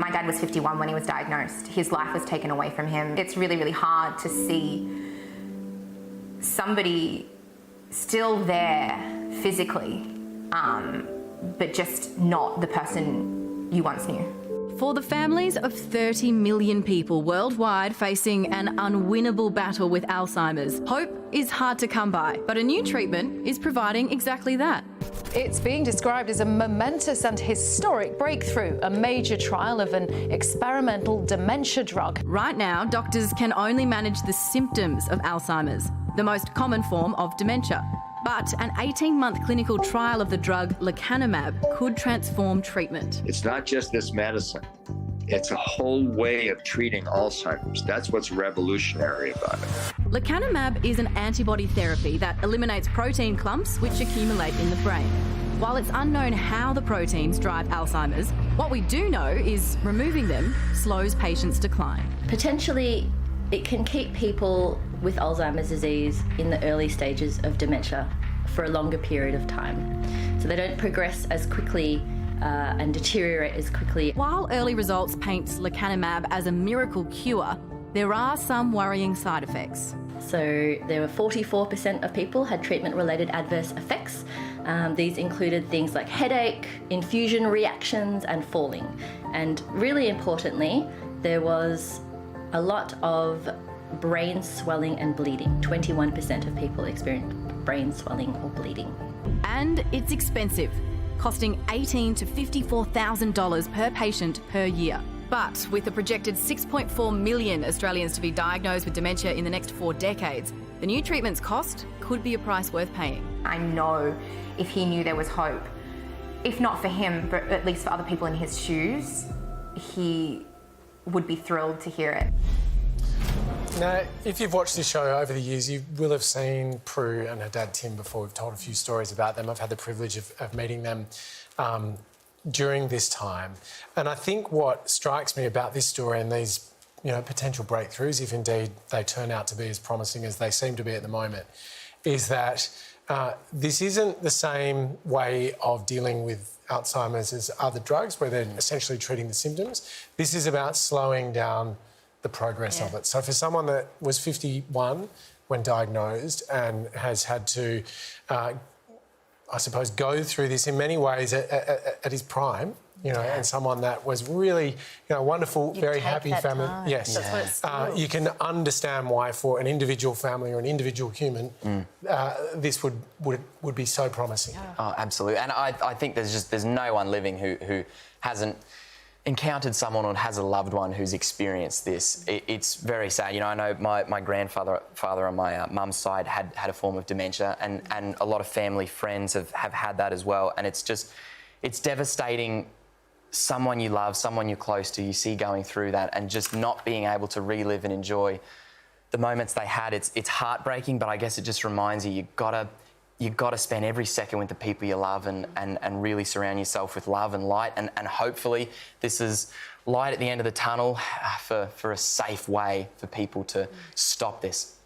My dad was 51 when he was diagnosed. His life was taken away from him. It's really, really hard to see somebody still there physically, but just not the person you once knew. For the families of 30 million people worldwide facing an unwinnable battle with Alzheimer's, hope is hard to come by, but a new treatment is providing exactly that. It's being described as a momentous and historic breakthrough, a major trial of an experimental dementia drug. Right now, doctors can only manage the symptoms of Alzheimer's, the most common form of dementia. But an 18-month clinical trial of the drug lecanemab could transform treatment. It's not just this medicine. It's a whole way of treating Alzheimer's. That's what's revolutionary about it. Lecanemab is an antibody therapy that eliminates protein clumps which accumulate in the brain. While it's unknown how the proteins drive Alzheimer's, what we do know is removing them slows patients' decline. Potentially, it can keep people with Alzheimer's disease in the early stages of dementia for a longer period of time, so they don't progress as quickly and deteriorate as quickly. While early results paint lecanemab as a miracle cure, there are some worrying side effects. So there were 44% of people had treatment-related adverse effects. These included things like headache, infusion reactions, and falling. And really importantly, there was a lot of brain swelling and bleeding. 21% of people experienced brain swelling or bleeding. And it's expensive, costing $18,000 to $54,000 per patient per year. But with a projected 6.4 million Australians to be diagnosed with dementia in the next 4 decades, the new treatment's cost could be a price worth paying. I know if he knew there was hope, if not for him, but at least for other people in his shoes, he would be thrilled to hear it. Now, if you've watched this show over the years, you will have seen Prue and her dad Tim before. We've told a few stories about them. I've had the privilege of meeting them during this time. And I think what strikes me about this story and these, potential breakthroughs, if indeed they turn out to be as promising as they seem to be at the moment, is that this isn't the same way of dealing with Alzheimer's as other drugs, where they're essentially treating the symptoms. This is about slowing down the progress of it. So for someone that was 51 when diagnosed and has had to, I suppose, go through this in many ways at his prime, and someone that was really, wonderful, very happy family. Time. Yes. That's what it's you can understand why for an individual family or an individual human, this would be so promising. Yeah. Oh, absolutely. And I think there's no one living who hasn't encountered someone or has a loved one who's experienced this. It's very sad. I know my grandfather on my mum's side had a form of dementia, and a lot of family friends have had that as well. And it's devastating. Someone you love, someone you're close to, you see going through that, and just not being able to relive and enjoy the moments they had. It's heartbreaking, but I guess it just reminds you you gotta spend every second with the people you love and really surround yourself with love and light, and hopefully this is light at the end of the tunnel for a safe way for people to stop this.